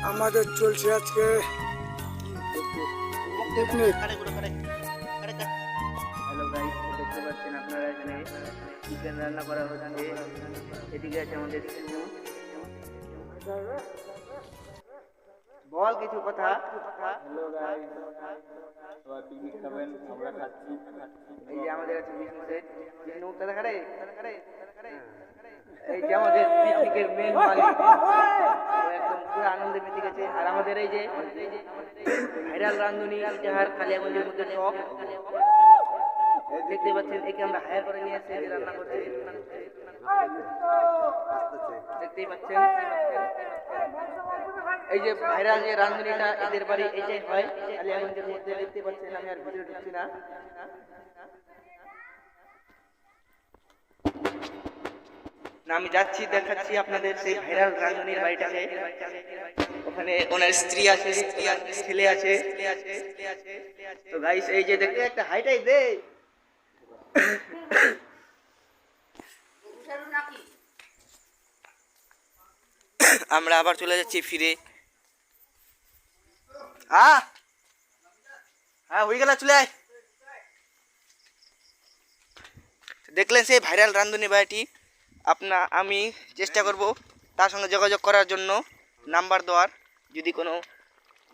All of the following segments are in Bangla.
আমাদের চলছে আজকে পিকনিক। হ্যালো গাইস, দেখতে পাচ্ছেন আপনারা এখানে চিকেন রান্না করা হচ্ছে। এদিকে আছে আমাদের শিবু। বল কিছু কথা। হ্যালো গাইস, সবাই পিকনিক খাবেন, আমরা খাচ্ছি। এই যে আমাদের আছে বিষ্ণু সেট। বিষ্ণু মুখটা দেখা রে। এই যে আমাদের পিকনিকের মেন মালিক, ও একদম পুরো আনন্দে মেতে গেছে। আর আমাদের এই যে ভাইরাল রান্ধুনি ইটাহার কালিয়াগঞ্জের মধ্যে টপ, দেখতে পাচ্ছেন, একে আমরা হায়ার করে নিয়ে এসেছি রান্না করতে। দেখতেই পাচ্ছেন এই যে ভাইরাল যে রান্ধুনিটা, এদের বাড়ি এটাই হয় কালিয়াগঞ্জের মধ্যে। দেখতে পাচ্ছেন, আমি আর ভিডিও ঢুকছি না। আমি যাচ্ছি, দেখাচ্ছি আপনাদের সেই ভাইরাল রান্ধুনির বাড়িটাকে। ওখানে ওনার স্ত্রী আছে, ছেলে আছে। তো গাইস, এই যে দেখতে একটা হাইটাই দে। আমরা আবার চলে যাচ্ছি ফিরে। হ্যাঁ হ্যাঁ, হয়ে গেল, চলে আয়। দেখলেন সেই ভাইরাল রান্ধুনি বাড়িটি। আমি চেষ্টা করব তার সঙ্গে যোগাযোগ করার জন্য, নাম্বার দেওয়ার। যদি কোনো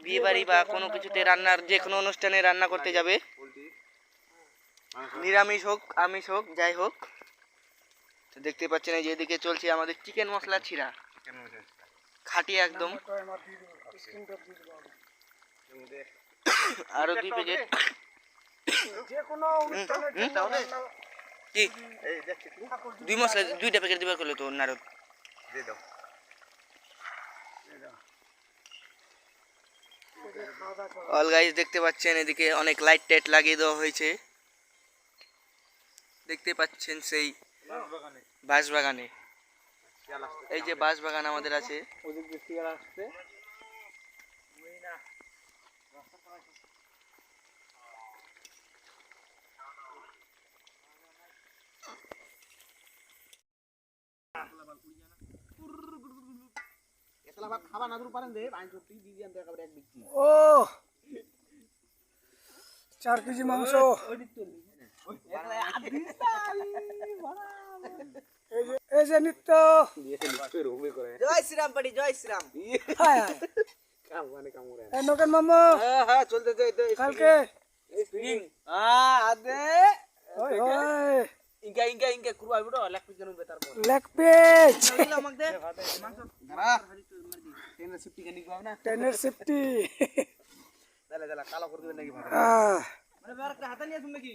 বিয়ে বাড়ি বা কোনো কিছুতে রান্নার, যে কোনো অনুষ্ঠানে রান্না করতে যাবে, নিরামিষ হোক আমিষ হোক যাই হোক। তো দেখতে পাচ্ছেন এই যে এদিকে চলছে আমাদের চিকেন মশলা ছিঁড়া, খাঁটি একদম। আরো 2 প্যাকেট কি 2 মশলা, 2টা প্যাকেট দিবার করলে তো নারদ দিয়ে দাও। অল গাইস, দেখতে পাচ্ছেন এদিকে অনেক লাইট টাইট লাগিয়ে দেওয়া হয়েছে। দেখতে পাচ্ছেন সেই বাঁশবাগানে, এই যে বাঁশবাগান আমাদের আছে। ও 4 কেজি মাংস। এই যে নিত্য। জয় শ্রীরাম পাড়ি, জয় শ্রীরাম। হায় হায়। এই নকেন মামা হ্যাঁ, চলতে কালকে আদে ওই ওই ইনকা কুরবা বিড়ো লেগ পিস কেন বেতার বল। লেগ পিস চল আমাক দে মাংস ধরা টেনের সিফটি কে নিকবা না। টেনের সেফটি। দালা কালো করে দিবেন নাকি ভাই? মানে আর একটা হাতা নিয়ে তুমি কি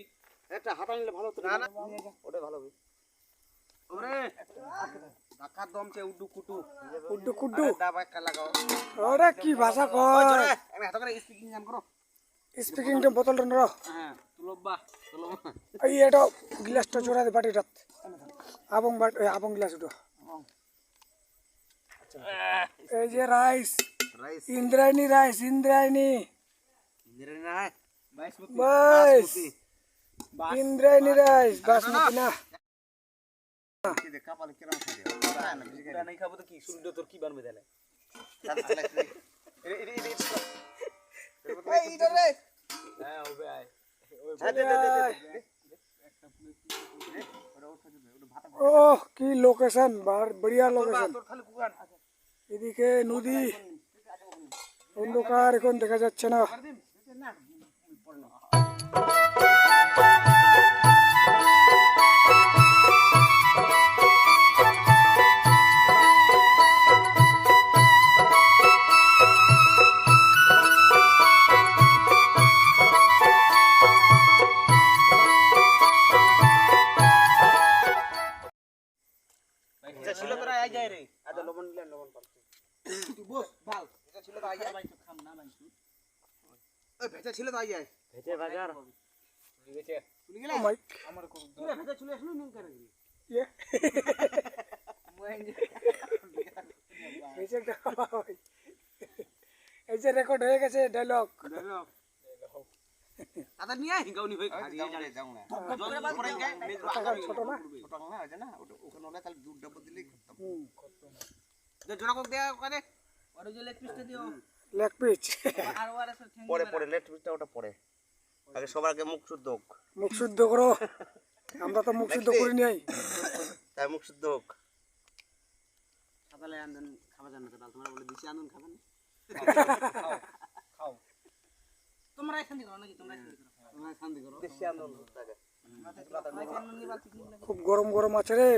একটা হাতা নিলে ভালো হতো না? ওটা ভালো হবে। ওরে ঢাকা দমছে উড্ডু কুড্ডু দাবা কা লাগাও। ওরে কি ভাষা কয়? আমি হাতা করে স্পিকিং গান করো। স্পিকিং টো বোতল টো নরো। হ্যাঁ, তুলবা। এই এটা গ্লাসটা চড়া দে বাটিটাত। আবং গ্লাস উঠো। এই যে রাইস ইন্দ্রায়ণী রাইস। ইন্দ্রায়ণী না বাস ইন্দ্রায়ণী রাইস বাসমতি না। কপালে কেরাম খাই এটা নাই খাবো তো কি সুন্দর তোর কি বানবে দিলে। এইটা রে। হ্যাঁ ওবে আয়। ওহ কি লোকেশন, बढ़िया লোকেশন। এদিকে নদী, অন্ধকার, এখন দেখা যাচ্ছে না। ছিল তোরা আই যায় রে। আদা লবণ নিলেন, লবণ পারছে তুই বস ভাল। এটা ছিল তো আই যায় ভাই, তো খাম না ভাই। ওই ভেজা ছিল তো আই যায়। ভেজে বাজার ভেজে শুনি গেলে মাইক আমার কোন তুই ভেজা চলে আসলো নি করে রে। ये মই এই যে রেকর্ড হয়ে গেছে ডায়লগ। আদা নিয়ে গাউনি হই খাড়ি যাও না। জল পড়ে যায় মেজ ছোট না আছে না, ওখানে হলে তাহলে দুধ ডাব দিলেই খতম। যে জোনা কোক দেয়া করে ওর যে লেগ পিসটা দিও লেগ পিচ আর ওর আছে পরে পরে লেগ পিসটা ওটা পরে আগে সবার আগে মুখ শুদ্ধ হোক মুখ শুদ্ধ করো, আমরা তো মুখ শুদ্ধ করি নাই। তাই মুখ শুদ্ধ হোক সাদালে আনন্দ খাওয়া জানো তো তোমরা বলে দিছি আনন্দ খাবেন খাও খাও তোমরা এখান থেকে করো নাকি তোমরা এখান থেকে করো দেশি আনন্দ থাকে খুব গরম গরম আছে রে।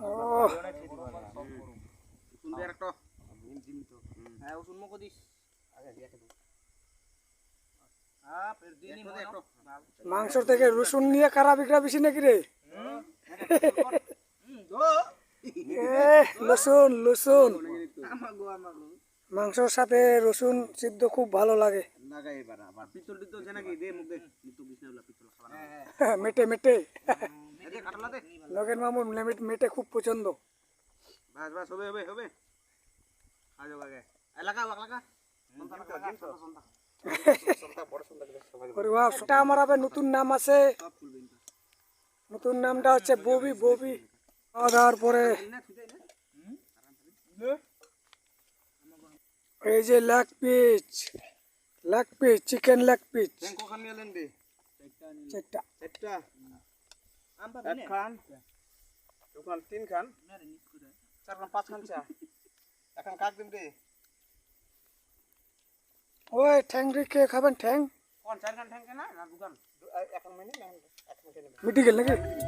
ও সুন্দর একটা হ্যাঁ ওষুধ মুখ দিস আগে দিয়ে দাও হ্যাঁ ফের দিয়ে নি একটু মাংসর থেকে রসুন নিয়ে কারা বিকরা বেশি নাকি রে? লসুন লসুন মাংসর সাথে রসুন সিদ্ধ খুব ভালো লাগে। লাগাই এবার আবার পিতল টিতল আছে নাকি দে মুখ দে নিতু বিছনাগুলা পিতল খাওয়া মেটে মেটে দে কাটলা দে নগেন মামুর মেটে খুব পছন্দ। বাস বাস হবে হবে হবে আজো আগে এলাকা লাগা এটা আমার আবার নতুন নাম আছে, নতুন নামটা হচ্ছে ববি। ববি খাওয়া দাওয়ার পরে এই যে leg piece, leg piece, chicken leg piece কোখান নিয়ে লেন দে চারটা। একটা এক খান দুখান তিন খান চার খান পাঁচ খান চা এখন কাক দিন দে ওই ঠ্যাং রেখে খাবেন ঠ্যাং কোন চার খান ঠ্যাং না দুখান এখন মানে এখন মিটি গেল নাকি?